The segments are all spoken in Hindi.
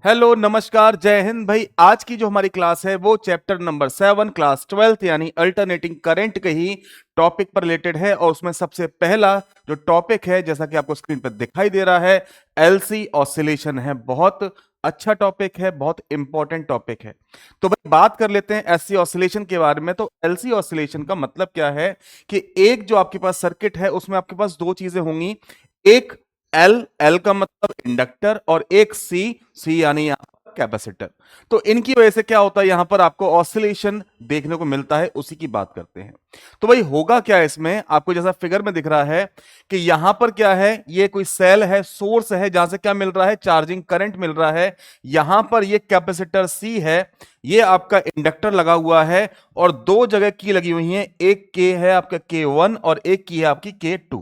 हेलो नमस्कार जय हिंद भाई। आज की जो हमारी क्लास है वो चैप्टर नंबर 7 क्लास 12 यानी अल्टरनेटिंग करंट के ही टॉपिक पर रिलेटेड है। और उसमें सबसे पहला जो टॉपिक है जैसा कि आपको स्क्रीन पर दिखाई दे रहा है एलसी ऑसिलेशन है। बहुत अच्छा टॉपिक है, बहुत इंपॉर्टेंट टॉपिक है। तो भाई बात कर लेते हैं एलसी ऑसिलेशन के बारे में। तो एलसी ऑसिलेशन का मतलब क्या है कि एक जो आपके पास सर्किट है उसमें आपके पास दो चीजें होंगी। एक एल, एल का मतलब इंडक्टर, और एक सी, सी यानी यहां पर कैपेसिटर। तो इनकी वजह से क्या होता है, यहां पर आपको ऑसिलेशन देखने को मिलता है, उसी की बात करते हैं। तो भाई होगा क्या इसमें, आपको जैसा फिगर में दिख रहा है कि यहां पर क्या है, ये कोई सेल है, सोर्स है जहां से क्या मिल रहा है, चार्जिंग करंट मिल रहा है। यहां पर ये कैपेसिटर सी है, ये आपका इंडक्टर लगा हुआ है, और दो जगह की लगी हुई है, एक के है आपका K1 और एक की है आपकी K2।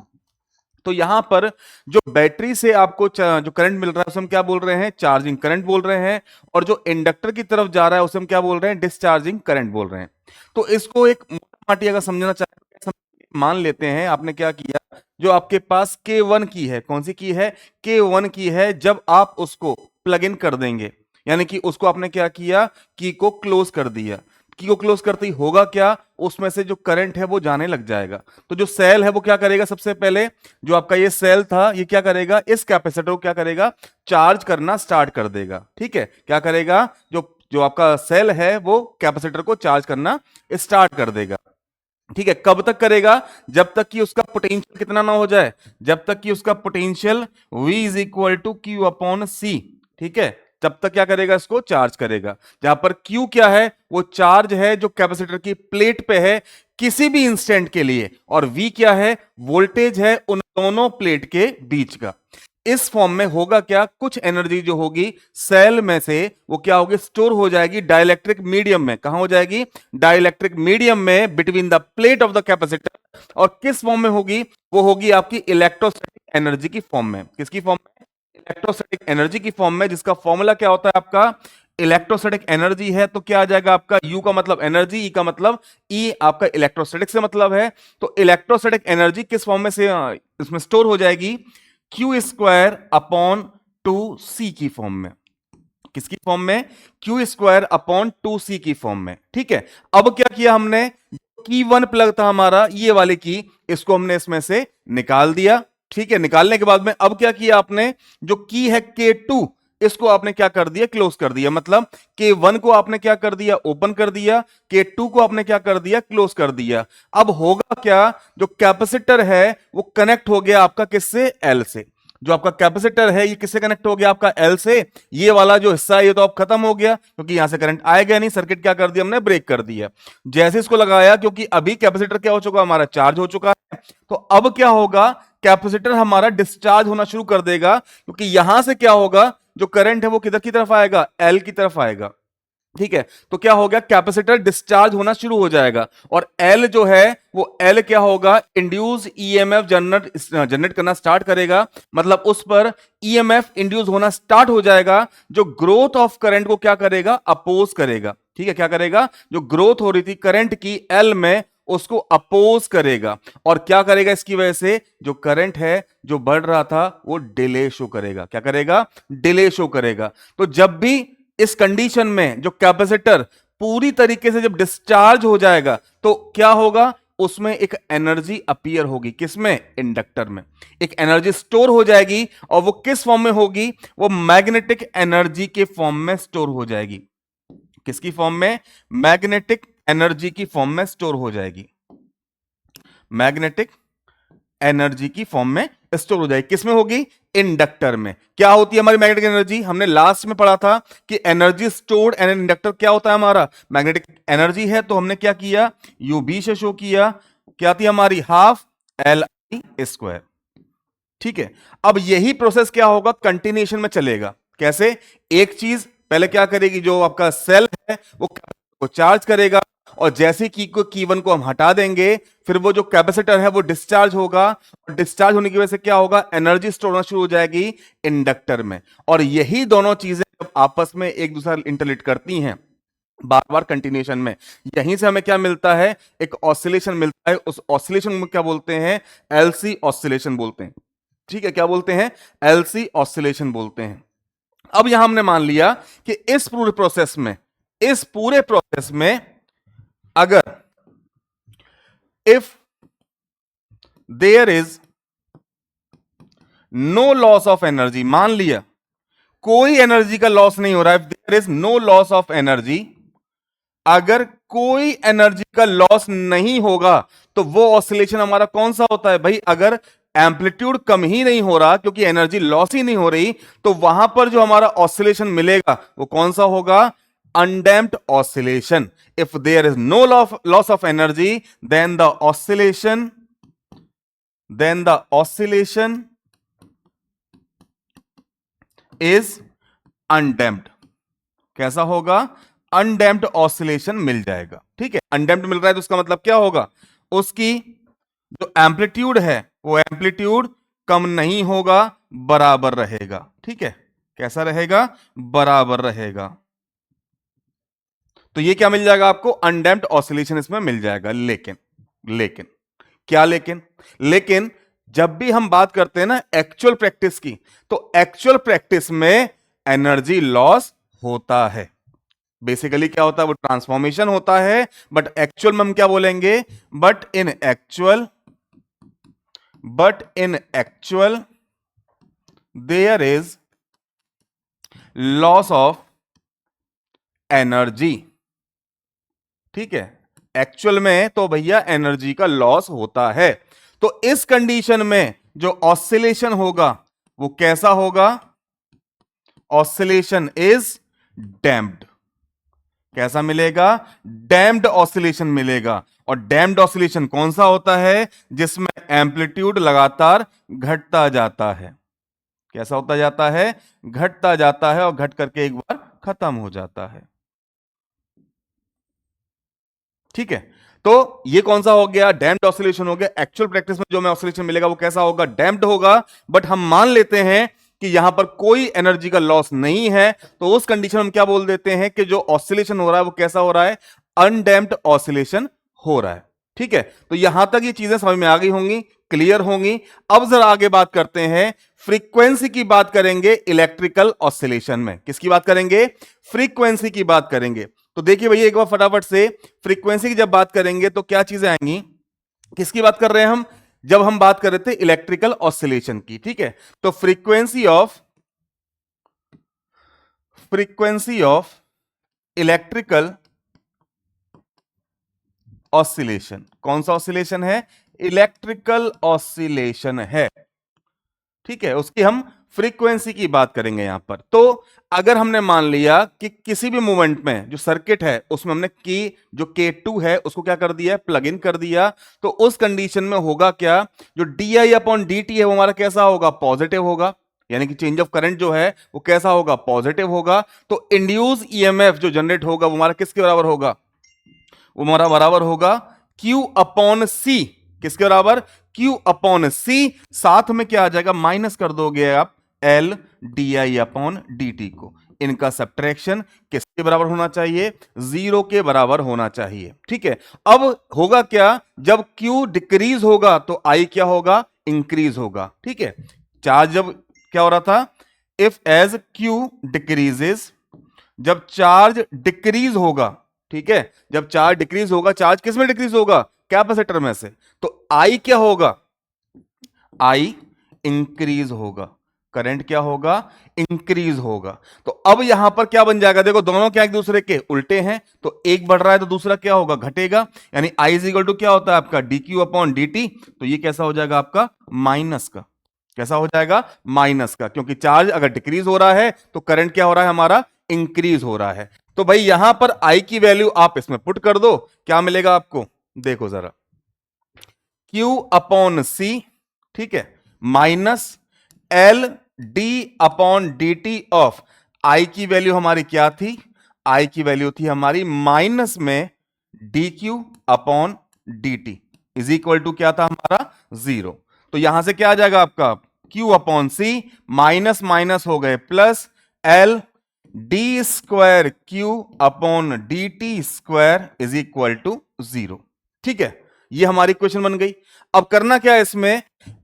तो यहां पर जो बैटरी से आपको जो करंट मिल रहा है उसे हम क्या बोल रहे हैं, चार्जिंग करंट बोल रहे हैं। और जो इंडक्टर की तरफ जा रहा है उसे हम क्या बोल रहे हैं, डिस्चार्जिंग करंट बोल रहे हैं। तो इसको एक मोटी अगर समझना चाहे, मान लेते हैं आपने क्या किया, जो आपके पास K1 की है, कौन सी की है, K1 की है। जब आप उसको प्लग इन कर देंगे, यानी कि उसको आपने क्या किया, की को क्लोज कर दिया। की को क्लोज करते ही होगा क्या, उसमें से जो करंट है वो जाने लग जाएगा। तो जो सेल है वो क्या करेगा, सबसे पहले जो आपका ये सेल था ये क्या करेगा, इस कैपेसिटर को क्या करेगा, चार्ज करना स्टार्ट कर देगा। ठीक है, क्या करेगा, जो जो आपका सेल है वो कैपेसिटर को चार्ज करना स्टार्ट कर देगा। ठीक है, कब तक करेगा, जब तक कि उसका पोटेंशियल कितना ना हो जाए, जब तक कि उसका potential V is equal to q upon C. ठीक है, तब तक क्या करेगा, इसको चार्ज करेगा। जहां पर Q क्या है, वो चार्ज है जो कैपेसिटर की प्लेट पे है किसी भी इंस्टेंट के लिए, और V क्या है, वोल्टेज है उन दोनों प्लेट के बीच का। इस फॉर्म में होगा क्या, कुछ एनर्जी जो होगी सेल में से वो क्या होगी, स्टोर हो जाएगी डाइलेक्ट्रिक मीडियम में। कहां हो जाएगी, डाइलेक्ट्रिक मीडियम में between the plate of the capacitor. और किस फॉर्म में होगी, वो होगी आपकी इलेक्ट्रोस्टैटिक एनर्जी की फॉर्म में। किसकी फॉर्म में, इलेक्ट्रोस्टैटिक एनर्जी की फॉर्म में, जिसका फॉर्मूला क्या होता है आपका, इलेक्ट्रोस्टैटिक एनर्जी है तो क्या आ जाएगा आपका, U का मतलब एनर्जी, E का मतलब, E आपका इलेक्ट्रोस्टैटिक से मतलब है। तो इलेक्ट्रोस्टैटिक एनर्जी किस फॉर्म में से इसमें स्टोर हो जाएगी, क्यू स्क्वायर अपॉन टू सी की फॉर्म में। किसकी फॉर्म में, क्यू स्क्वायर अपॉन टू सी की फॉर्म में। ठीक है, अब क्या किया हमने, की वन प्लग था हमारा, ये वाले की, इसको हमने इसमें से निकाल दिया। ठीक है, निकालने के बाद में अब क्या किया आपने, जो की है K2, इसको आपने क्या कर दिया, क्लोज कर दिया। मतलब K1 को आपने क्या कर दिया, ओपन कर दिया, K2 को आपने क्या कर दिया, क्लोज कर दिया। अब होगा क्या, जो कैपेसिटर है वो कनेक्ट हो गया आपका किससे, L से। जो आपका कैपेसिटर है ये किससे कनेक्ट हो गया, आपका L से। ये वाला जो हिस्सा है ये तो अब खत्म हो गया, क्योंकि यहां से करंट आएगा नहीं, सर्किट क्या कर दिया हमने, ब्रेक कर दिया। जैसे इसको लगाया, क्योंकि अभी कैपेसिटर क्या हो चुका, हमारा चार्ज हो चुका है, तो अब क्या होगा, कैपेसिटर हमारा डिस्चार्ज होना शुरू कर देगा। क्योंकि यहां से क्या होगा, जो करंट है वो किधर की तरफ आएगा, एल की तरफ आएगा। ठीक है, तो क्या हो गया, कैपेसिटर डिस्चार्ज होना शुरू हो जाएगा, और एल जो है वो एल क्या होगा, इंड्यूस ईएमएफ जनरेट करना स्टार्ट करेगा। मतलब उस पर ईएमएफ इंड्यूस होना स्टार्ट हो जाएगा, जो ग्रोथ ऑफ करंट को क्या करेगा, अपोज करेगा। ठीक है, क्या करेगा, जो ग्रोथ हो रही थी करंट की एल में, उसको अपोज करेगा। और क्या करेगा, इसकी वजह से जो करंट है जो बढ़ रहा था वो डिले शो करेगा। क्या करेगा, डिले शो करेगा। तो जब भी इस कंडीशन में जो कैपेसिटर पूरी तरीके से जब डिस्चार्ज हो जाएगा, तो क्या होगा, उसमें एक एनर्जी अपीयर होगी, किसमें, इंडक्टर में। एक एनर्जी स्टोर हो जाएगी, और वो किस फॉर्म में होगी, वो मैग्नेटिक एनर्जी के फॉर्म में स्टोर हो जाएगी। किसकी फॉर्म में, मैग्नेटिक एनर्जी की फॉर्म में स्टोर हो जाएगी। मैग्नेटिक एनर्जी की फॉर्म में स्टोर हो जाएगी, किसमें होगी, इंडक्टर में। क्या होती है हमारी मैग्नेटिक एनर्जी, हमने लास्ट में पढ़ा था कि एनर्जी स्टोर्ड एन इंडक्टर क्या होता है हमारा, मैग्नेटिक एनर्जी है। तो हमने क्या किया, यूबी से शो किया, क्या थी हमारी, हाफ एल आई स्क्वायर। ठीक है, अब यही प्रोसेस क्या होगा, कंटिन्यूएशन में चलेगा। कैसे, एक चीज पहले क्या करेगी, जो आपका सेल है वो को चार्ज करेगा, और जैसे की वन को हम हटा देंगे, फिर वो जो कैपेसिटर है वो डिस्चार्ज होगा, और डिस्चार्ज होने की वजह से क्या होगा, एनर्जी स्टोर होना शुरू हो जाएगी इंडक्टर में। और यही दोनों चीजें जब आपस में एक दूसरा इंटरलेट करती हैं बार बार कंटिन्यूएशन में, यहीं से हमें क्या मिलता है, एक ऑसिलेशन मिलता है। उस ऑसिलेशन में क्या बोलते हैं, एलसी ऑसिलेशन बोलते हैं। ठीक है, क्या बोलते हैं, एलसी ऑसिलेशन बोलते हैं। अब यहां हमने मान लिया कि इस पूरे प्रोसेस में अगर if there is no loss of energy, मान लिया कोई एनर्जी का लॉस नहीं हो रहा है, if there is no loss of energy, अगर कोई एनर्जी का लॉस नहीं होगा तो वो ऑसिलेशन हमारा कौन सा होता है भाई? अगर एम्पलीट्यूड कम ही नहीं हो रहा क्योंकि एनर्जी लॉस ही नहीं हो रही, तो वहां पर जो हमारा ऑसिलेशन मिलेगा वो कौन सा होगा? Undamped oscillation. If there is no loss of energy then the oscillation is undamped. कैसा होगा? अनडैम्प्ड ऑसिलेशन मिल जाएगा। ठीक है, अनडैम्प्ड मिल रहा है तो उसका मतलब क्या होगा? उसकी जो एम्पलीट्यूड है वो एम्पलीट्यूड कम नहीं होगा, बराबर रहेगा। ठीक है, कैसा रहेगा? बराबर रहेगा। तो ये क्या मिल जाएगा आपको? अनडैम्प्ड ऑसिलेशन इसमें मिल जाएगा। लेकिन क्या लेकिन जब भी हम बात करते हैं ना एक्चुअल प्रैक्टिस की, तो एक्चुअल प्रैक्टिस में एनर्जी लॉस होता है। बेसिकली क्या होता है? वो ट्रांसफॉर्मेशन होता है, बट एक्चुअल में हम क्या बोलेंगे? But in actual there is loss of energy. ठीक है, एक्चुअल में तो भैया एनर्जी का लॉस होता है। तो इस कंडीशन में जो ऑसिलेशन होगा वो कैसा होगा? Oscillation is damped. कैसा मिलेगा? डैम्प्ड ऑसिलेशन मिलेगा। और डैम्प्ड ऑसिलेशन कौन सा होता है? जिसमें एम्पलीट्यूड लगातार घटता जाता है। कैसा होता जाता है? घटता जाता है और घट करके एक बार खत्म हो जाता है। ठीक है, तो ये कौन सा हो गया? डैम्प्ड ऑसिलेशन हो गया। एक्चुअल प्रैक्टिस में जो हमें ऑसिलेशन मिलेगा वो कैसा होगा? डैम्प्ड होगा। बट हम मान लेते हैं कि यहां पर कोई एनर्जी का लॉस नहीं है, तो उस कंडीशन में हम क्या बोल देते हैं कि जो ऑसिलेशन हो रहा है वो कैसा हो रहा है? अनडैम्प्ड ऑसिलेशन हो रहा है। ठीक है, तो यहां तक ये चीजें समझ में आ गई होंगी, क्लियर होंगी। अब जरा आगे बात करते हैं, फ्रीक्वेंसी की बात करेंगे इलेक्ट्रिकल ऑसिलेशन में। किसकी बात करेंगे? फ्रीक्वेंसी की बात करेंगे। तो देखिए भैया एक बार फटाफट से, फ्रीक्वेंसी की जब बात करेंगे तो क्या चीजें आएंगी? किसकी बात कर रहे हैं हम? जब हम बात कर रहे थे इलेक्ट्रिकल ऑसिलेशन की। ठीक है, तो फ्रीक्वेंसी ऑफ इलेक्ट्रिकल ऑसिलेशन, कौन सा ऑसिलेशन है? इलेक्ट्रिकल ऑसिलेशन है। ठीक है, उसकी हम फ्रीक्वेंसी की बात करेंगे यहां पर। तो अगर हमने मान लिया कि किसी भी मूवमेंट में जो सर्किट है उसमें हमने की जो K2 है उसको क्या कर दिया? प्लग इन कर दिया। तो उस कंडीशन में होगा क्या? जो di/dt है वो हमारा कैसा होगा? पॉजिटिव होगा। यानी कि चेंज ऑफ करंट जो है वो कैसा होगा? पॉजिटिव होगा। तो इंड्यूस ईएमएफ जो जनरेट होगा वो हमारा किसके बराबर होगा? वो हमारा बराबर होगा Q/C। किसके बराबर? Q/C। साथ में क्या आ जाएगा? माइनस कर दोगे आप LdI/dt को। इनका सब्ट्रैक्शन किसके बराबर होना चाहिए? 0 के बराबर होना चाहिए। ठीक है, अब होगा क्या? जब Q डिक्रीज होगा तो I क्या होगा? इंक्रीज होगा। ठीक है, चार्ज जब क्या हो रहा था? इफ एज Q डिक्रीजेस, जब चार्ज डिक्रीज होगा, ठीक है, जब चार्ज डिक्रीज होगा, चार्ज किस में डिक्रीज होगा? कैपेसिटर में से। तो आई क्या होगा? आई इंक्रीज होगा। करंट क्या होगा? इंक्रीज होगा। तो अब यहां पर क्या बन जाएगा? देखो दोनों क्या एक दूसरे के उल्टे हैं, तो एक बढ़ रहा है तो दूसरा क्या होगा? घटेगा। यानी आई इज इक्वल टू क्या होता है आपका? dQ/dt। तो ये कैसा हो जाएगा आपका? माइनस का। कैसा हो जाएगा? माइनस का, क्योंकि चार्ज अगर डिक्रीज हो रहा है तो करंट क्या हो रहा है हमारा? इंक्रीज हो रहा है। तो भाई यहां पर आई की वैल्यू आप इसमें पुट कर दो, क्या मिलेगा आपको? देखो जरा, Q/C, ठीक है, माइनस LdD ऑफ आई की वैल्यू हमारी क्या थी? आई की वैल्यू थी हमारी माइनस में dQ/dt इज इक्वल टू क्या था हमारा? 0। तो यहां से क्या आ जाएगा आपका? Q/C माइनस माइनस हो गए plus LD² Q/dt² is equal to 0। ठीक है, ये हमारी क्वेश्चन बन गई। अब करना क्या है इसमें?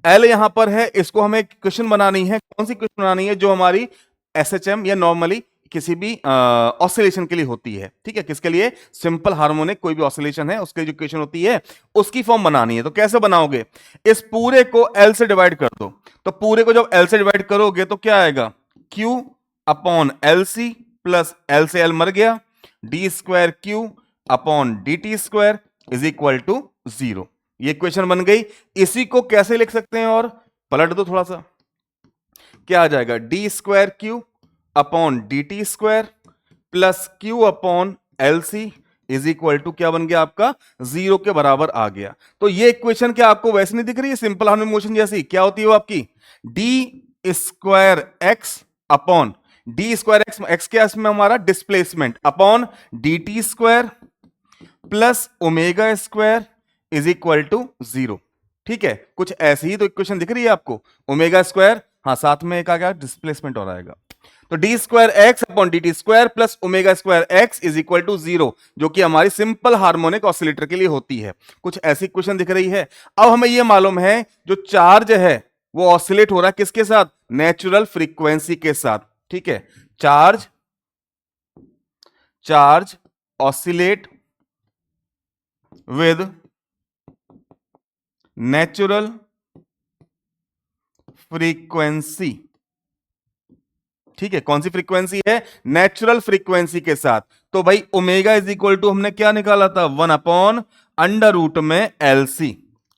L यहां पर है, इसको हमें क्वेश्चन बनानी है। कौन सी क्वेश्चन बनानी है? जो हमारी एसएचएम या नॉर्मली किसी भी ऑसिलेशन के लिए होती है। ठीक है, किसके लिए? सिंपल हार्मोनिक कोई भी ऑसिलेशन है उसके जो इक्वेशन होती है उसकी फॉर्म बनानी है। तो कैसे बनाओगे? इस पूरे को एल से डिवाइड कर दो। तो पूरे को जब एल से डिवाइड करोगे तो क्या आएगा? Q upon L C plus L से एल मर गया, D square Q upon D T square is equal to 0। ये इक्वेशन बन गई। इसी को कैसे लिख सकते हैं? और पलट दो थोड़ा सा, क्या आ जाएगा? D square Q upon D T square plus Q upon L C is equal to क्या बन गया आपका? 0 के बराबर आ गया। तो ये इक्वेशन क्या आपको वैसे नहीं दिख रही है सिंपल हार्मोनिक मोशन जैसी? क्या होती है वो आपकी? D square X upon D square X, X क्या इसमें हमारा? Displacement, upon D T square plus omega square is equal to 0। ठीक है, कुछ ऐसी ही तो इक्वेशन दिख रही है आपको। ओमेगा स्क्वायर, हाँ साथ में एक आ गया डिस्प्लेसमेंट और आएगा। तो D square X upon D T square plus omega square X is equal to 0, जो कि हमारी सिंपल हार्मोनिक ऑसिलेटर के लिए होती है। कुछ ऐसी इक्वेशन दिख रही है। अब हमें यह मालूम है जो चार्ज है वो ऑसिलेट हो रहा है किसके साथ? नेचुरल फ्रीक्वेंसी के साथ। ठीक है, charge oscillate with natural frequency. ठीक है, कौन सी फ्रीक्वेंसी है? नेचुरल फ्रीक्वेंसी के साथ। तो भाई ओमेगा इज इक्वल टू हमने क्या निकाला था? 1 अपॉन अंडर रूट में एल सी।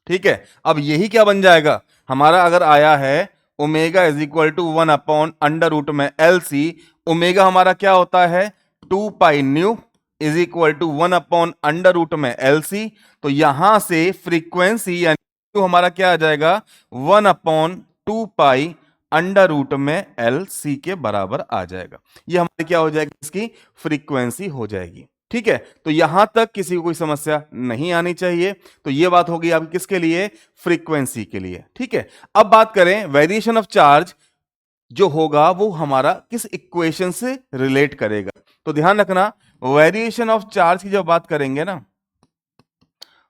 ठीक है, अब यही क्या बन जाएगा हमारा? अगर आया है omega is equal to 1 upon under root में एल सी, ओमेगा हमारा क्या होता है? 2 pi nu is equal to 1 upon under root में एल सी। तो यहां से फ्रीक्वेंसी यानी हमारा क्या आ जाएगा? 1 अपॉन 2 पाई अंडर रूट में एल सी के बराबर आ जाएगा। ये हमारी क्या हो जाएगी? इसकी फ्रीक्वेंसी हो जाएगी। ठीक है, तो यहां तक किसी को कोई समस्या नहीं आनी चाहिए। तो ये बात होगी आपकी किसके लिए? फ्रीक्वेंसी के लिए। ठीक है, अब बात करें वेरिएशन ऑफ चार्ज जो होगा वो हमारा किस इक्वेशन से रिलेट करेगा। तो ध्यान रखना, वेरिएशन ऑफ चार्ज की जब बात करेंगे ना,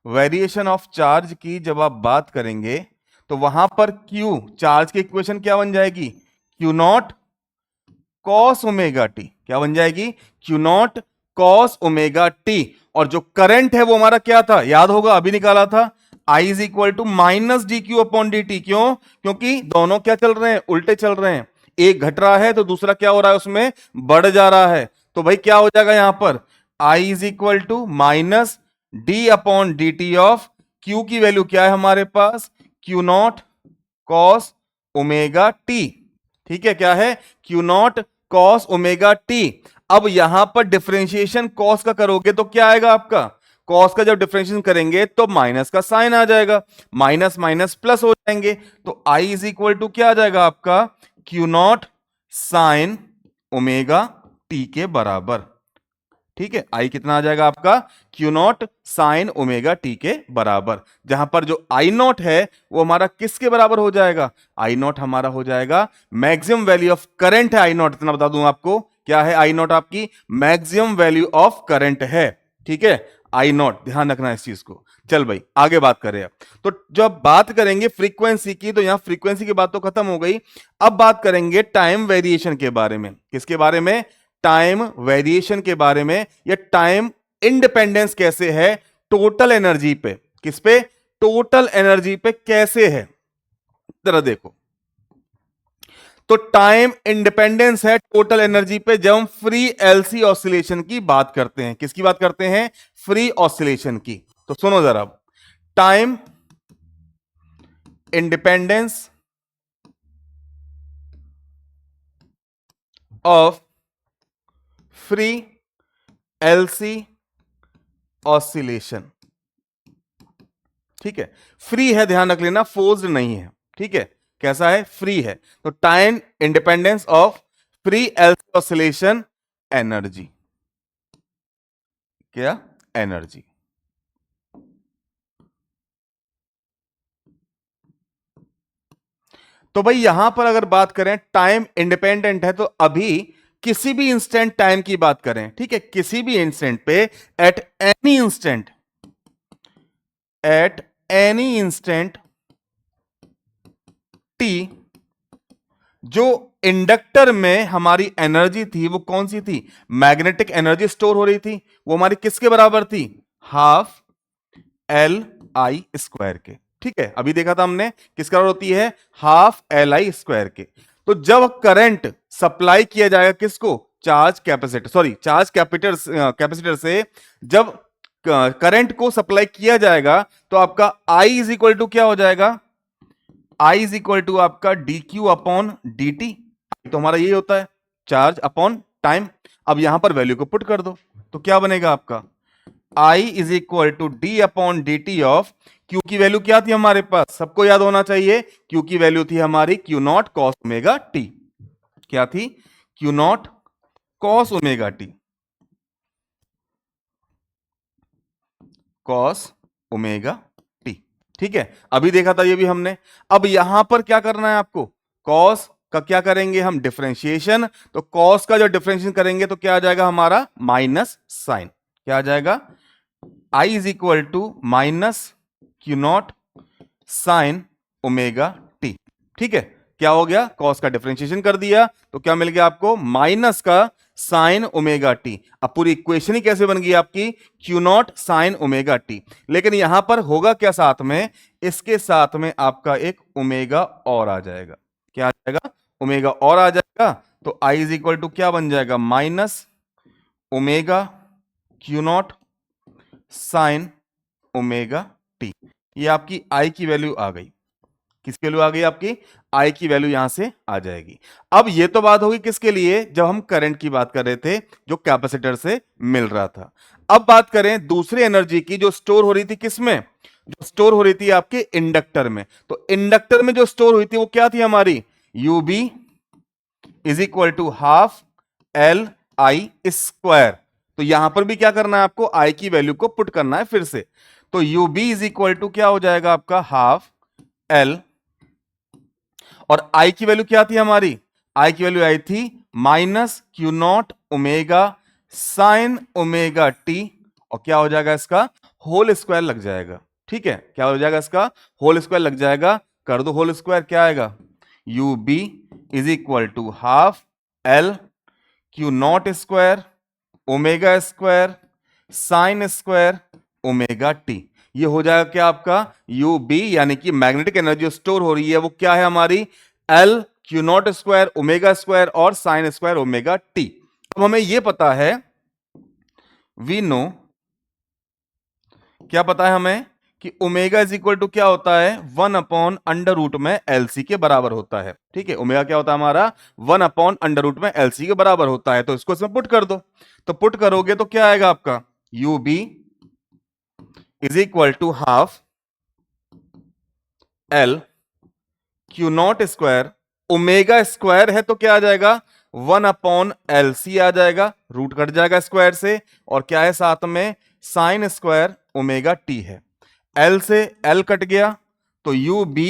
वेरिएशन ऑफ चार्ज की जब आप बात करेंगे तो वहां पर Q चार्ज की इक्वेशन क्या बन जाएगी? Q naught cos omega T. क्या बन जाएगी? Q naught cos omega T. और जो करंट है वो हमारा क्या था? याद होगा अभी निकाला था, I is equal to minus D Q upon D T. क्यों? क्योंकि दोनों क्या चल रहे हैं? उल्टे चल रहे हैं। एक घट रहा है तो दूसरा क्या हो रहा है? उसमें बढ़ जा रहा है। तो भाई क्या हो जाएगा यहां पर? I is equal to minus D upon D T of Q की वैल्यू क्या है हमारे पास? Q naught cos omega T. ठीक है, क्या है? Q naught cos omega T. अब यहां पर डिफरेंशिएशन कॉस का करोगे तो क्या आएगा आपका? कॉस का जब डिफरेंशिएशन करेंगे तो माइनस का साइन आ जाएगा, माइनस माइनस प्लस हो जाएंगे। तो I इज इक्वल टू क्या आ जाएगा आपका? Q not sine omega T के बराबर। ठीक है, आई कितना आ जाएगा आपका? Q not sine omega T के बराबर। जहां पर जो आई नॉट है वो हमारा किसके बराबर हो जाएगा? आई नॉट हमारा हो जाएगा मैक्सिमम वैल्यू ऑफ करंट है। आई नॉट इतना बता दूं आपको, क्या है आई नॉट? आपकी मैक्सिमम वैल्यू ऑफ करंट है। ठीक है, आई नॉट, ध्यान रखना इस चीज को। चल भाई आगे बात करें। अब तो जब बात करेंगे फ्रीक्वेंसी की तो यहां फ्रीक्वेंसी की बात तो खत्म हो गई। अब बात करेंगे टाइम वेरिएशन के बारे में। किसके बारे में? टाइम वेरिएशन के बारे में, या टाइम इंडिपेंडेंस कैसे है टोटल एनर्जी पे। किस पे? टोटल एनर्जी पे कैसे है, जरा देखो। तो टाइम इंडिपेंडेंस है टोटल एनर्जी पे जब हम फ्री एलसी ऑसिलेशन की बात करते हैं। किसकी बात करते हैं? फ्री ऑसिलेशन की। तो सुनो जरा, time independence of free LC oscillation. ठीक है, फ्री है, ध्यान रख लेना, फोर्स्ड नहीं है। ठीक है, कैसा है? फ्री है। तो time independence of free LC oscillation energy. क्या? एनर्जी। तो भाई यहां पर अगर बात करें टाइम इंडिपेंडेंट है तो अभी किसी भी इंस्टेंट टाइम की बात करें, ठीक है, किसी भी इंस्टेंट पे, at any instant, at any instant T, जो इंडक्टर में हमारी एनर्जी थी वो कौन सी थी, मैग्नेटिक एनर्जी स्टोर हो रही थी, वो हमारी किसके बराबर थी, हाफ एल आई स्क्वायर के। ठीक है, अभी देखा था हमने किसके बराबर होती है, हाफ एल आई स्क्वायर के। तो जब करंट सप्लाई किया जाएगा किसको, charge capacitor, sorry charge capacitor से जब करंट को सप्लाई किया जाएगा तो आपका I इज इक्वल टू क्या हो जाएगा, I इज इक्वल टू आपका D Q upon D T. तो हमारा ये होता है चार्ज अपॉन टाइम। अब यहां पर वैल्यू को पुट कर दो तो क्या बनेगा आपका, I is equal to D upon D T of Q की वैल्यू क्या थी हमारे पास, सबको याद होना चाहिए, क्यू की वैल्यू थी हमारी Q naught cos omega T. क्या थी, Q naught cos omega T, cos omega T. ठीक है, अभी देखा था ये भी हमने। अब यहां पर क्या करना है आपको, कॉस का क्या करेंगे हम, डिफरेंशिएशन। तो कॉस का जो डिफरेंशिएशन करेंगे तो क्या आ जाएगा हमारा, माइनस साइन। क्या आ जाएगा, I is equal to minus Q naught sine omega T. ठीक है, क्या हो गया, कॉस का डिफरेंशिएशन कर दिया तो क्या मिल गया आपको, माइनस का साइन ओमेगा टी। अब पूरी इक्वेशन ही कैसे बन गई आपकी, Q naught sine omega T. लेकिन यहां पर होगा क्या साथ में, इसके साथ में आपका एक ओमेगा और आ जाएगा। क्या आ जाएगा, ओमेगा और आ जाएगा। तो आई इज इक्वल टू क्या बन जाएगा, minus omega cube naught sine omega T. ये आपकी आई की वैल्यू आ गई। किसकी वैल्यू आ गई आपकी, आई की वैल्यू यहां से आ जाएगी। अब ये तो बात होगी किसके लिए, जब हम करंट की बात कर रहे थे जो कैपेसिटर से मिल रहा था। अब बात करें दूसरी एनर्जी की जो स्टोर हो रही थी किसमें, जो स्टोर हो रही थी आपके इंडक्टर में। तो इंडक्टर में जो स्टोर हुई थी वो क्या थी हमारी, UB is equal to half L I square. तो यहां पर भी क्या करना है आपको, आई की वैल्यू को पुट करना है फिर से। तो यूबी इज इक्वल टू क्या हो जाएगा आपका, हाफ एल, और आई की वैल्यू क्या थी हमारी, आई की वैल्यू आई थी minus Q not omega sine omega T. और क्या हो जाएगा इसका होल स्क्वायर लग जाएगा। ठीक है, क्या हो जाएगा इसका होल स्क्वायर लग जाएगा, कर दो होल स्क्वायर, क्या आएगा, U B is equal to half L Q not square omega square sine square omega T. ये हो जाएगा क्या आपका, यू बी, यानी कि मैग्नेटिक एनर्जी स्टोर हो रही है वो क्या है हमारी, L Q not square omega square और साइन स्क्वायर ओमेगा टी। अब हमें ये पता है, वी नो, क्या पता है हमें कि ओमेगा इज इक्वल टू क्या होता है, 1/√, में एलसी के बराबर होता है। ठीक है, ओमेगा क्या होता है हमारा, 1/√, में एलसी के बराबर होता है। तो इसको इसमें पुट कर दो, तो पुट करोगे तो क्या आएगा आपका, U B is equal to half L Q not square, omega square है तो क्या आ जाएगा, 1/LC आ जाएगा, रूट कट जाएगा स्क्वायर से, और क्या है साथ में साइन स्क्वायर ओमेगा टी है। एल से एल कट गया तो U B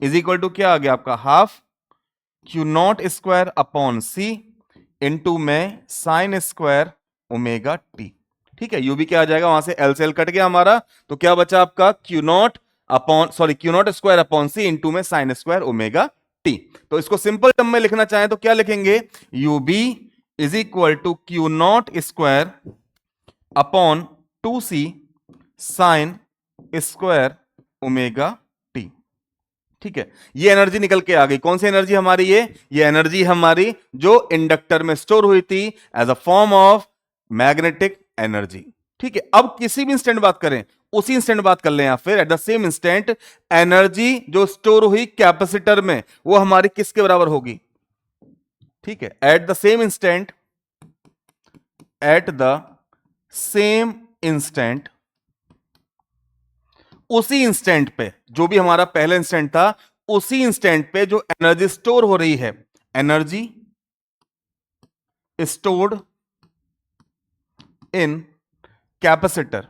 is equal to क्या आ गया आपका, half Q not square upon C into में साइन स्क्वायर ओमेगा टी। ठीक है, यू बी क्या आ जाएगा, वहां से एल से एल कट गया हमारा, तो क्या बचा आपका Q naught upon, sorry Q not square upon C into में साइन स्क्वायर ओमेगा टी। तो इसको सिंपल टर्म में लिखना चाहें तो क्या लिखेंगे, U B is equal to Q not square upon 2c sine square omega T. ठीक है, ये एनर्जी निकल के आ गई। कौन सी एनर्जी हमारी, ये एनर्जी हमारी जो इंडक्टर में स्टोर हुई थी as a form of magnetic energy. ठीक है, अब किसी भी इंस्टेंट बात करें, उसी इंस्टेंट बात कर लें या फिर at the same instant, energy जो स्टोर हुई कैपेसिटर में वो हमारी किसके बराबर होगी। ठीक है, at the same instant, at the same instant, उसी इंस्टेंट पे, जो भी हमारा पहला इंस्टेंट था उसी इंस्टेंट पे जो एनर्जी स्टोर हो रही है, एनर्जी स्टोर्ड इन कैपेसिटर।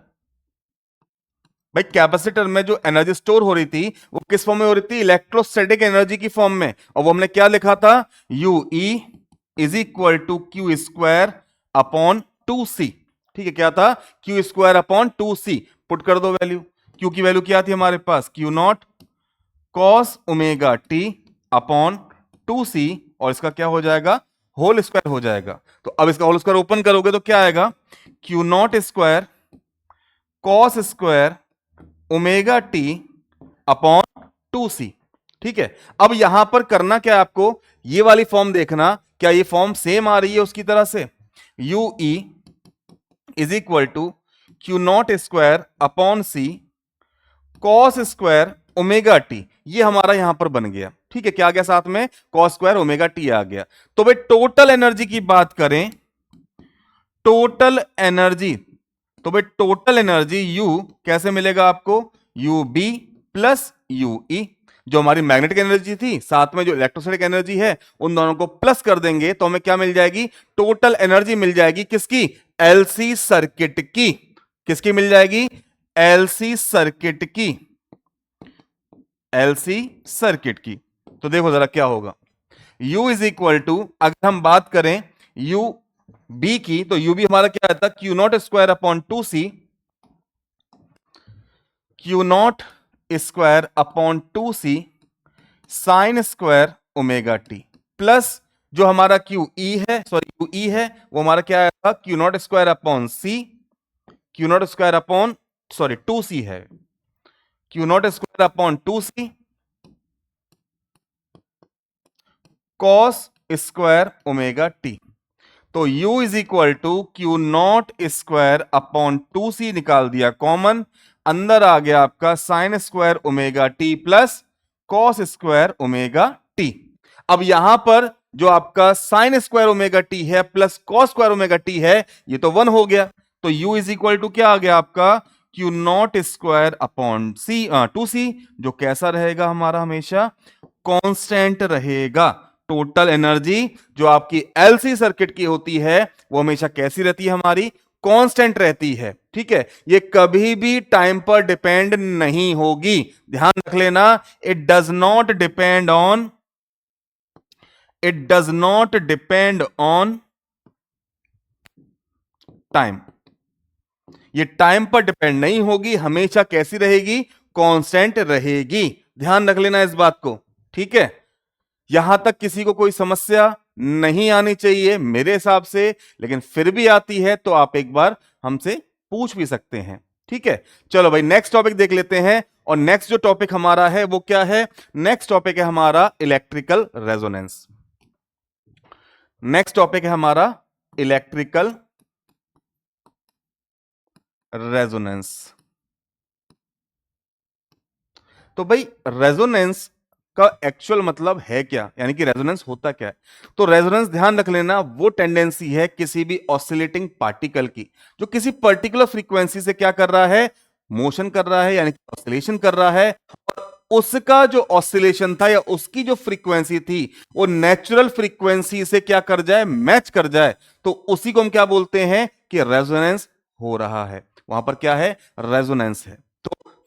भाई कैपेसिटर में जो एनर्जी स्टोर हो रही थी वो किस फॉर्म में हो रही थी, इलेक्ट्रोस्टैटिक एनर्जी की फॉर्म में। और वो हमने क्या लिखा था, U E is equal to Q square upon 2c। ठीक है, क्या था, Q square upon 2c। Put कर दो वैल्यू, क्यू की वैल्यू क्या थी हमारे पास, q naught cos omega t upon 2c और इसका क्या हो जाएगा, होल स्क्वायर हो जाएगा। तो अब इसका होल स्क्वायर ओपन करोगे तो क्या आएगा, Q not square cos square omega t upon 2c। ठीक है, अब यहां पर करना क्या है आपको, ये वाली फॉर्म देखना, क्या ये फॉर्म सेम आ रही है उसकी तरह से, U E is equal to Q not square upon C cos square omega T, ये हमारा यहां पर बन गया। ठीक है, क्या आ गया साथ में, कॉस स्क्वायर ओमेगा टी आ गया। तो भाई टोटल एनर्जी की बात करें, टोटल एनर्जी, तो भाई टोटल एनर्जी यू कैसे मिलेगा आपको, U B plus U E, जो हमारी मैग्नेटिक एनर्जी थी साथ में जो इलेक्ट्रोस्टैटिक एनर्जी है उन दोनों को प्लस कर देंगे तो हमें क्या मिल जाएगी, टोटल एनर्जी मिल जाएगी किसकी, एलसी सर्किट की। किसकी मिल जाएगी, एलसी सर्किट की, एलसी सर्किट की। तो देखो जरा क्या होगा, U इज इक्वल टू, अगर हम बात करें यू बी की, तो यू बी हमारा क्या आता है, Q not square upon 2c, Q not square upon 2c sine square omega T, plus जो हमारा क्यू ई है, सॉरी क्यू ई है, वो हमारा क्या आएगा, Q not square upon C, Q not square upon, sorry 2c है, Q not square upon 2c cos square omega T. तो u is equal to Q not square upon 2c निकाल दिया कॉमन, अंदर आ गया आपका sine square omega T plus cos square omega T. अब यहां पर जो आपका साइन स्क्वायर ओमेगा टी है plus cos square omega T है, ये तो 1 हो गया। तो u इज इक्वल टू क्या आ गया आपका, Q not square upon C 2c, जो कैसा रहेगा हमारा, हमेशा कांस्टेंट रहेगा। टोटल एनर्जी जो आपकी एलसी सर्किट की होती है वो हमेशा कैसी रहती है, हमारी कांस्टेंट रहती है। ठीक है, ये कभी भी टाइम पर डिपेंड नहीं होगी, ध्यान रख लेना। It does not depend on, it does not depend on time, ये टाइम पर डिपेंड नहीं होगी, हमेशा कैसी रहेगी, कांस्टेंट रहेगी। ध्यान रख लेना इस बात को। ठीक है, यहां तक किसी को कोई समस्या नहीं आनी चाहिए मेरे हिसाब से, लेकिन फिर भी आती है तो आप एक बार हमसे पूछ भी सकते हैं। ठीक है, चलो भाई नेक्स्ट टॉपिक देख लेते हैं। और नेक्स्ट जो टॉपिक हमारा है वो क्या है, नेक्स्ट टॉपिक है हमारा इलेक्ट्रिकल रेजोनेंस। नेक्स्ट टॉपिक है हमारा इलेक्ट्रिकल रेजोनेंस। तो भाई रेजोनेंस का एक्चुअल मतलब है क्या, यानी कि रेजोनेंस होता क्या है। तो रेजोनेंस ध्यान रख लेना, वो टेंडेंसी है किसी भी ऑसिलेटिंग पार्टिकल की जो किसी पर्टिकुलर फ्रीक्वेंसी से क्या कर रहा है, मोशन कर रहा है, यानी कि ऑसिलेशन कर रहा है। और उसका जो ऑसिलेशन था या उसकी जो फ्रीक्वेंसी थी वो नेचुरल फ्रीक्वेंसी से क्या कर जाए, मैच कर जाए, तो उसी को हम क्या बोलते हैं कि रेजोनेंस हो रहा है। वहां पर क्या है, रेजोनेंस है।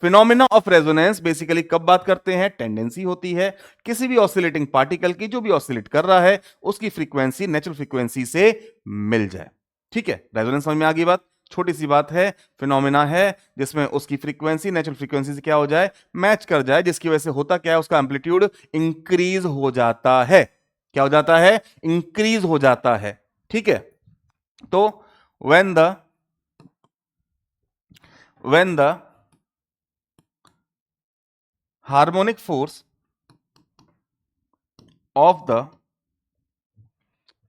फिनोमेना ऑफ रेजोनेंस बेसिकली कब बात करते हैं, टेंडेंसी होती है किसी भी ऑसिलेटिंग पार्टिकल की, जो भी ऑसिलेट कर रहा है उसकी फ्रीक्वेंसी नेचुरल फ्रीक्वेंसी से मिल जाए। ठीक है, रेजोनेंस समझ में आ गई बात, छोटी सी बात है, फिनोमेना है जिसमें उसकी फ्रीक्वेंसी नेचुरल फ्रीक्वेंसी से क्या हो जाए, मैच कर जाए, जिसकी वजह से होता क्या है, उसका एम्पलीट्यूड इंक्रीज हो जाता है। क्या हो जाता है, इंक्रीज हो जाता है। ठीक है, तो when the harmonic force of the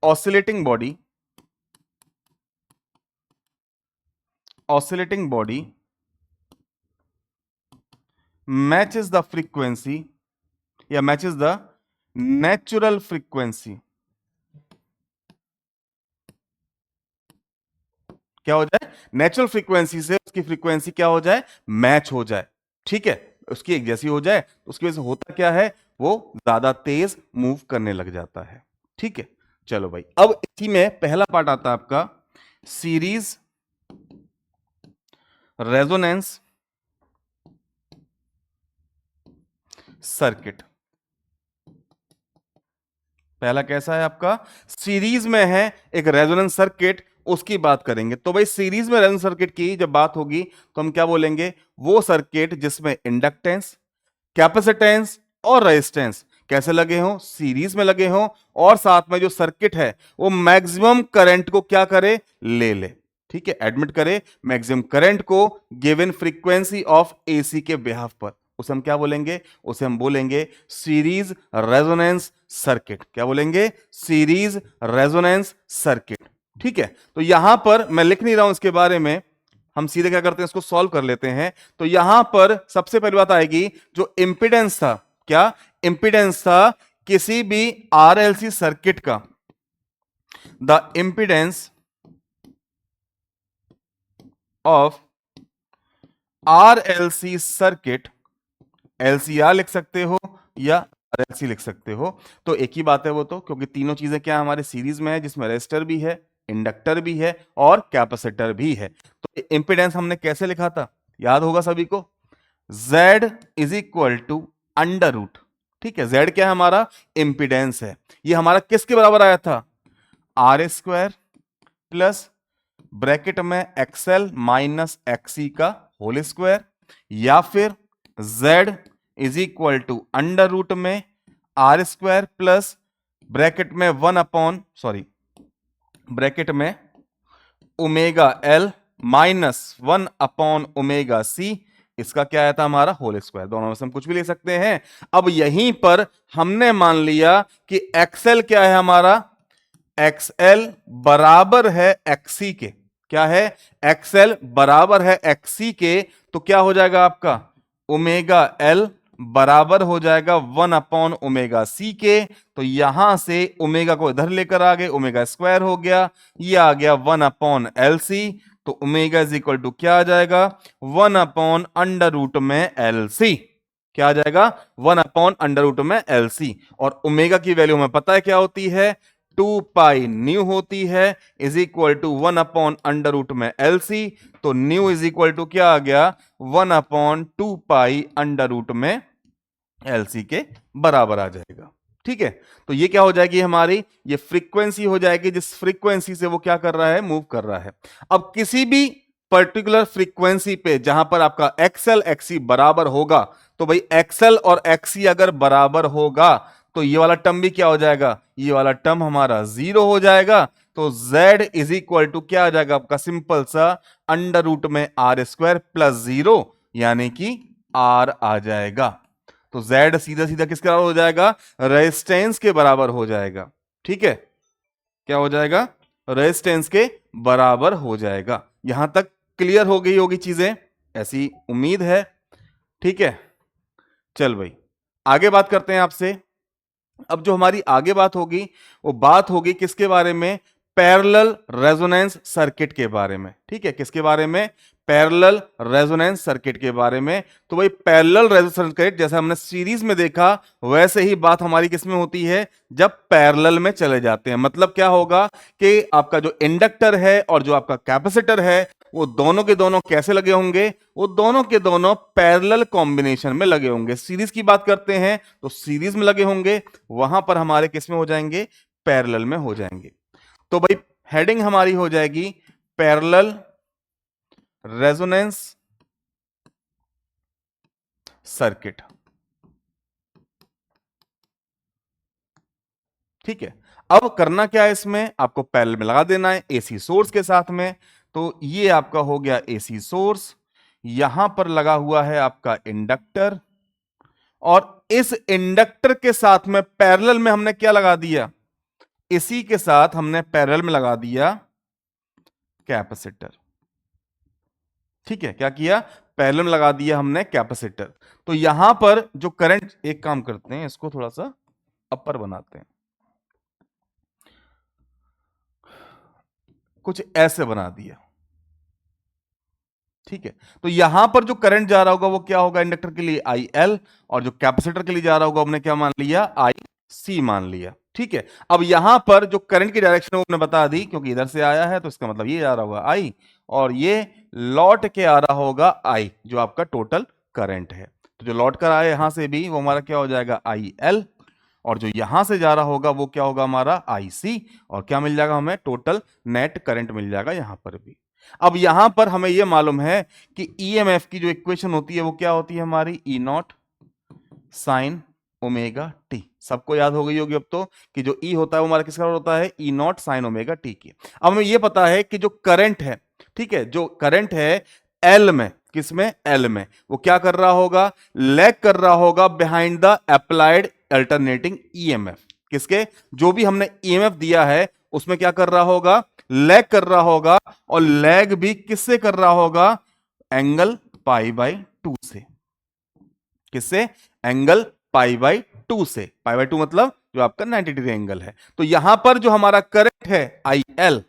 oscillating body matches the frequency या matches the natural frequency, क्या हो जाए, नेचुरल फ्रीक्वेंसी से उसकी फ्रीक्वेंसी क्या हो जाए, मैच हो जाए। ठीक है, उसकी एक जैसी हो जाए तो उसकी वजह से होता क्या है, वो ज्यादा तेज मूव करने लग जाता है। ठीक है, चलो भाई अब इसी में पहला पार्ट आता है आपका सीरीज रेजोनेंस सर्किट। पहला कैसा है आपका, सीरीज में है एक रेजोनेंस सर्किट, उसकी बात करेंगे। तो भाई सीरीज में रेजोनेंस सर्किट की जब बात होगी तो हम क्या बोलेंगे, वो सर्किट जिसमें इंडक्टेंस, कैपेसिटेंस और रेजिस्टेंस, कैसे लगे हों, सीरीज में लगे हों, और साथ में जो सर्किट है वो मैक्सिमम करंट को क्या करे, ले ले। ठीक है, एडमिट करे मैक्सिमम करंट को गिवन फ्रीक्वेंसी ऑफ एसी के बिहाफ पर। उसे हम क्या बोलेंगे, उसे हम बोलेंगे सीरीज रेजोनेंस सर्किट। क्या बोलेंगे, सीरीज रेजोनेंस सर्किट। ठीक है, तो यहां पर मैं लिख नहीं रहा हूं इसके बारे में, हम सीधे क्या करते हैं, इसको सॉल्व कर लेते हैं। तो यहां पर सबसे पहली बात आएगी, जो इंपिडेंस था, क्या इंपिडेंस था किसी भी आरएलसी सर्किट का, the impedance of RLC circuit, LCR लिख सकते हो या आरएलसी लिख सकते हो, तो एक ही बात है वो तो, क्योंकि तीनों चीजें क्या हमारे सीरीज में है, जिसमें रेजिस्टर भी है, इंडक्टर भी है और कैपेसिटर भी है। तो इंपिडेंस हमने कैसे लिखा था, याद होगा सभी को, Z is equal to under root. ठीक है, Z क्या है, हमारा इंपिडेंस है। ये हमारा किसके बराबर आया था, आर स्क्वायर प्लस ब्रैकेट में एक्सएल माइनस एक्सी का होल स्क्वायर, या फिर Z is equal to under root में आर स्क्वायर प्लस ब्रैकेट में ब्रैकेट में omega L minus 1 omega C, इसका क्या आया था, हमारा होल स्क्वायर। दोनों में से हम कुछ भी ले सकते हैं। अब यहीं पर हमने मान लिया कि एक्सएल क्या है हमारा, एक्सएल बराबर है एक्सी के। क्या है, एक्सएल बराबर है एक्सी के, तो क्या हो जाएगा आपका, ओमेगा एल बराबर हो जाएगा 1 ओमेगा सी के। तो यहां से ओमेगा को इधर लेकर आ गए, ओमेगा स्क्वायर हो गया, ये आ गया 1 सी। तो ओमेगा इज इक्वल टू क्या आ जाएगा, 1 अंडर रूट में एल सी। क्या आ जाएगा, 1 अंडर रूट में एल सी। और ओमेगा की वैल्यू हमें पता है क्या होती है, 2 पाई न्यू होती है, is equal to 1 under root में एल सी। तो न्यू इज इक्वल टू क्या आ गया, 1/2 पाई अंडर रूट में एल सी के बराबर आ जाएगा। ठीक है, तो ये क्या हो जाएगी हमारी, ये फ्रीक्वेंसी हो जाएगी, जिस फ्रीक्वेंसी से वो क्या कर रहा है, मूव कर रहा है। अब किसी भी पर्टिकुलर फ्रीक्वेंसी पे जहां पर आपका एक्सएल एक्सी बराबर होगा, तो भाई एक्सएल और एक्सी अगर बराबर होगा तो ये वाला टर्म भी क्या हो जाएगा, ये वाला टर्म हमारा 0 हो जाएगा। तो Z इज इक्वल टू क्या आ जाएगा आपका, सिंपल सा अंडर रूट में आर स्क्वायर प्लस 0, यानी कि R आ जाएगा। तो Z सीधा सीधा किसके बराबर हो जाएगा, रेजिस्टेंस के बराबर हो जाएगा। ठीक है, क्या हो जाएगा, रेजिस्टेंस के बराबर हो जाएगा। यहां तक क्लियर हो गई होगी चीजें, ऐसी उम्मीद है। ठीक है, चल भाई आगे बात करते हैं आपसे। अब जो हमारी आगे बात होगी वो बात होगी किसके बारे में, पैरेलल रेजोनेंस सर्किट के बारे में। ठीक है, किसके बारे में, पैरेलल रेजोनेंस सर्किट के बारे में। तो भाई पैरेलल रेजोनेंस सर्किट जैसे हमने सीरीज में देखा, वैसे ही बात हमारी किसमें होती है, जब पैरेलल में चले जाते हैं। मतलब क्या होगा कि आपका जो इंडक्टर है और जो आपका कैपेसिटर है, वो दोनों के दोनों कैसे लगे होंगे, वो दोनों के दोनों पैरेलल कॉम्बिनेशन में लगे होंगे। सीरीज की बात करते हैं तो सीरीज में लगे होंगे, वहां पर हमारे किसमें हो जाएंगे, पैरेलल में हो जाएंगे। तो भाई हेडिंग हमारी हो जाएगी पैरेलल रेजोनेंस सर्किट। ठीक है, अब करना क्या है, इसमें आपको पैरेलल में लगा देना है एसी सोर्स के साथ में। तो ये आपका हो गया एसी सोर्स, यहां पर लगा हुआ है आपका इंडक्टर, और इस इंडक्टर के साथ में पैरेलल में हमने क्या लगा दिया, इसी के साथ हमने पैरेलल में लगा दिया कैपेसिटर। ठीक है, क्या किया, पैरेलल में लगा दिया हमने कैपेसिटर। तो यहां पर जो करंट, एक काम करते हैं इसको थोड़ा सा अपर बनाते हैं, कुछ ऐसे बना दिया। ठीक है, तो यहां पर जो करंट जा रहा होगा वो क्या होगा, इंडक्टर के लिए आई एल, और जो कैपेसिटर के लिए जा रहा होगा हमने क्या मान लिया, आई सी मान लिया। ठीक है, अब यहां पर जो करंट की डायरेक्शन है वो हमने बता दी, क्योंकि इधर से आया है तो इसका मतलब ये जा रहा होगा आई, और ये लौट के आ रहा होगा आई, जो आपका टोटल करंट है। तो जो लौट कर आया यहां से भी, वो हमारा क्या हो जाएगा, आई एल, और जो यहां से जा रहा होगा वो क्या होगा, हमारा आई सी, और क्या मिल जाएगा हमें, टोटल नेट करंट मिल जाएगा यहां पर भी। अब यहां पर हमें यह मालूम है कि ईएमएफ की जो इक्वेशन होती है वो क्या होती है हमारी, E not sine omega T. सबको याद हो गई होगी अब तो कि जो ई होता है वो हमारा किसका होता है, ई नॉट साइन ओमेगा टी की। अब हमें ये पता है कि जो करंट है, ठीक है, जो करंट है एल में, किसमें, एल में, वो क्या कर रहा होगा, लैग कर रहा होगा behind the applied alternating EMF. किसके, जो भी हमने ईएमएफ दिया है उसमें क्या कर रहा होगा, लैग कर रहा होगा, और लैग भी किससे कर रहा होगा, एंगल पाई बाई 2 से। किससे, एंगल पाई बाई 2 से। पाई बाई 2 मतलब जो आपका 90 डिग्री एंगल है। तो यहां पर जो हमारा करंट है आई एल,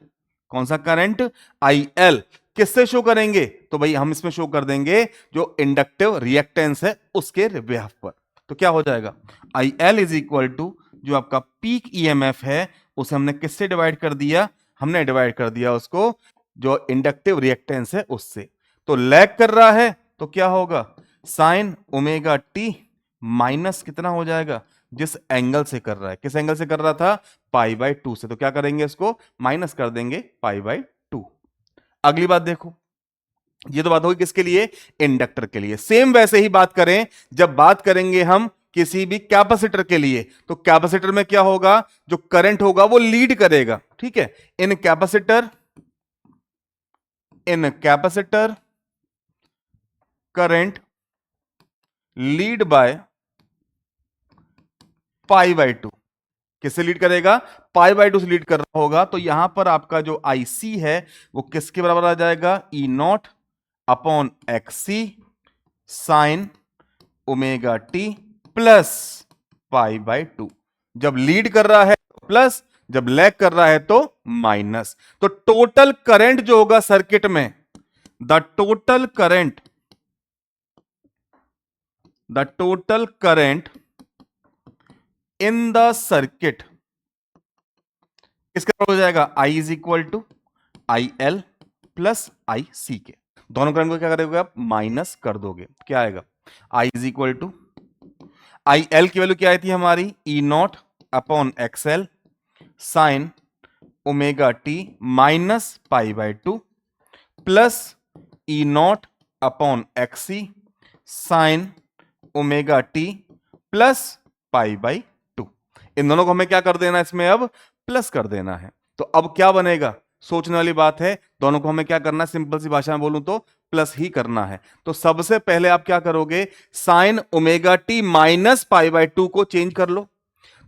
कौन सा करंट, आई एल, किससे शो करेंगे, तो भाई हम इसमें शो कर देंगे जो इंडक्टिव रिएक्टेंस है उसके बिहाफ पर। तो क्या हो जाएगा, I L is equal to जो आपका पीक ईएमएफ है उसे हमने किससे डिवाइड कर दिया, हमने डिवाइड कर दिया उसको जो इंडक्टिव रिएक्टेंस है उससे। तो लैग कर रहा है तो क्या होगा, साइन ओमेगा टी माइनस कितना हो जाएगा, जिस एंगल से कर रहा है, किस एंगल से कर रहा था, पाई बाई 2 से। तो क्या करेंगे, इसको माइनस कर देंगे पाई बाई 2। अगली बात देखो, ये तो बात होगी किसके लिए, इंडक्टर के लिए। सेम वैसे ही बात करें जब बात करेंगे हम किसी भी कैपेसिटर के लिए, तो कैपेसिटर में क्या होगा, जो करंट होगा वो लीड करेगा, ठीक है। इन capacitor current lead by pi by 2। किससे लीड करेगा, पाई बाई 2 से लीड कर रहा होगा। तो यहां पर आपका जो आईसी है वो किसके बराबर आ जाएगा, E naught upon XC sine omega T plus pi by 2। जब लीड कर रहा है तो प्लस, जब लैग कर रहा है तो माइनस। तो टोटल करंट जो होगा सर्किट में, the total current in the circuit किसका हो जाएगा, I is equal to I L plus I C के। दोनों करंट को क्या करोगे आप, माइनस कर दोगे, क्या आएगा, I is equal to, I L की वैल्यू क्या आई थी हमारी, E naught upon XL sine omega t minus pi by 2 plus E naught upon XC sine omega T plus pi by 2। इन दोनों को हमें क्या कर देना, इसमें अब प्लस कर देना है। तो अब क्या बनेगा, सोचने वाली बात है, दोनों को हमें क्या करना है, सिंपल सी भाषा में बोलूं तो प्लस ही करना है। तो सबसे पहले आप क्या करोगे, sign omega t minus pi by 2 को चेंज कर लो।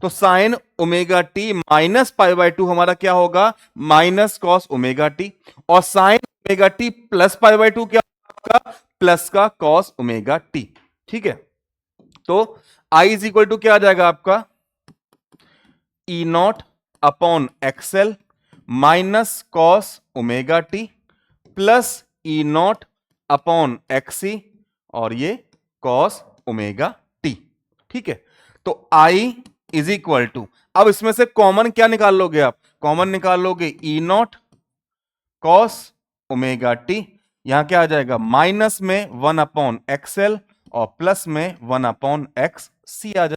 तो sign omega t minus pi by 2 हमारा क्या होगा, माइनस कॉस ओमेगा टी, और sign omega T plus pi by 2 क्या होगा, प्लस का कॉस ओमेगा टी, ठीक है। तो आई इज इक्वल टू क्या आ जाएगा आपका, E naught upon XL minus cos omega T plus E naught upon XC और ये कॉस ओमेगा टी, ठीक है। तो आई इज इक्वल टू, अब इसमें से कॉमन क्या निकाल लोगे आप, कॉमन निकाल लोगे ई नॉट कॉस ओमेगा टी, यहां क्या आ जाएगा, माइनस में 1 अपॉन एक्सएल और प्लस में 1 अपॉन एक्स सी आ जाएगा,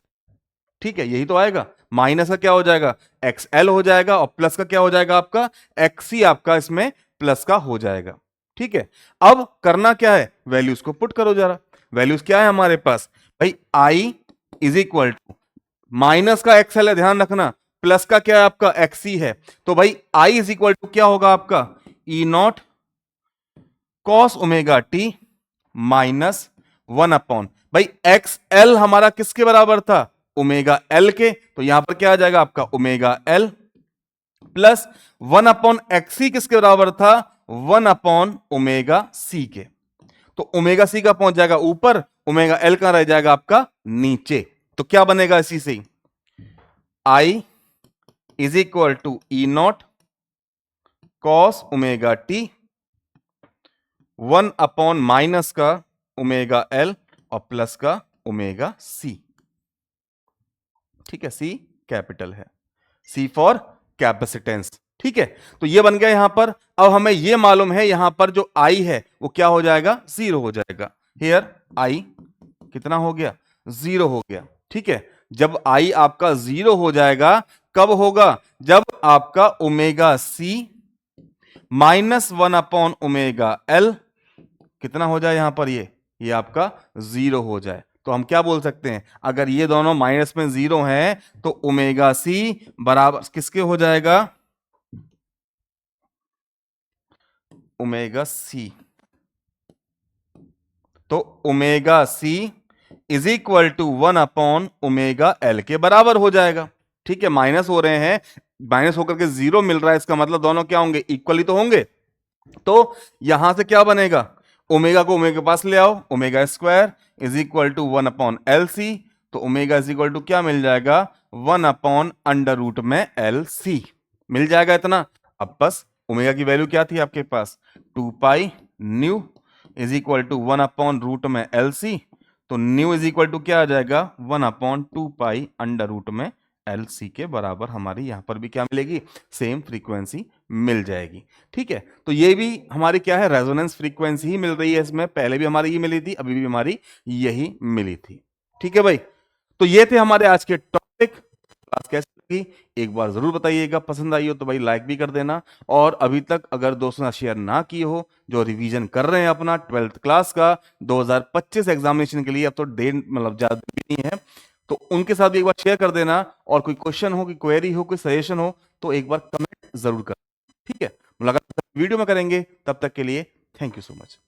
ठीक है। यही तो आएगा, माइनस का क्या हो जाएगा, एक्स एल हो जाएगा, और प्लस का क्या हो जाएगा आपका, एक्स सी आपका इसमें प्लस का हो जाएगा, ठीक है। अब करना क्या है, वैल्यूज को पुट करो जरा। वैल्यूज क्या है हमारे पास, भाई आई इज इक्वल टू, माइनस का एक्स एल है ध्यान रखना, प्लस का क्या है आपका एक्स सी है। तो भाई आई इज इक्वल टू क्या होगा आपका, E naught cos omega t minus 1 upon, भाई एक्स एल हमारा किसके बराबर था, ओमेगा एल के। तो यहां पर क्या आ जाएगा आपका omega L plus 1 upon XC किसके बराबर था, 1 अपॉन ओमेगा सी के। तो ओमेगा सी का पहुंच जाएगा ऊपर, ओमेगा एल का रह जाएगा आपका नीचे। तो क्या बनेगा इसी से, I is equal to E naught cos omega t 1 upon minus का ओमेगा एल और प्लस का ओमेगा सी, ठीक है। सी कैपिटल है, सी फॉर कैपेसिटेंस, ठीक है। तो ये बन गया यहां पर। अब हमें ये मालूम है यहां पर जो आई है वो क्या हो जाएगा, जीरो हो जाएगा। हियर आई कितना हो गया, जीरो हो गया, ठीक है। जब आई आपका जीरो हो जाएगा, कब होगा, जब आपका omega C minus 1 upon omega L कितना हो जाए यहां पर, ये आपका जीरो हो जाए। तो हम क्या बोल सकते हैं, अगर ये दोनों माइनस में 0 हैं तो ओमेगा सी बराबर किसके हो जाएगा, ओमेगा सी। तो omega C is equal to 1/ओमेगा एल के बराबर हो जाएगा। ठीक है, माइनस हो रहे हैं, माइनस होकर के 0 मिल रहा है, इसका मतलब दोनों क्या होंगे, इक्वली तो होंगे। तो यहां से क्या बनेगा, ओमेगा को ओमेगा के पास ले आओ, omega square is equal to 1/LC। तो ओमेगा इज इक्वल टू क्या मिल जाएगा, 1/√में LC मिल जाएगा इतना। अब बस ओमेगा की वैल्यू क्या थी आपके पास, 2 pi nu is equal to 1/√में LC। तो न्यू इज इक्वल टू क्या आ जाएगा, 1/2 पाई अंडर रूट में LC के बराबर हमारी यहां पर भी क्या मिलेगी, सेम फ्रीक्वेंसी मिल जाएगी। ठीक है, तो ये भी हमारी क्या है, रेजोनेंस फ्रीक्वेंसी ही मिल रही है इसमें, पहले भी हमारी ये मिली थी, अभी भी हमारी यही मिली थी। ठीक है भाई, तो ये थे हमारे आज के टॉपिक। क्लास कैसी लगी एक बार जरूर बताइएगा, पसंद आई हो तो भाई लाइक भी कर देना, और अभी तक अगर दोस्तों ने शेयर ना किए हो, जो रिवीजन कर रहे हैं अपना 12th क्लास का 2025 एग्जामिनेशन के लिए, अब तो डेट मतलब ज्यादा भी नहीं है, तो उनके साथ भी एक बार शेयर कर देना। और कोई क्वेश्चन हो, कोई क्वेरी हो, कोई सजेशन हो तो एक बार कमेंट जरूर कर। ठीक है, मुलाकात वीडियो में करेंगे, तब तक के लिए थैंक यू सो मच।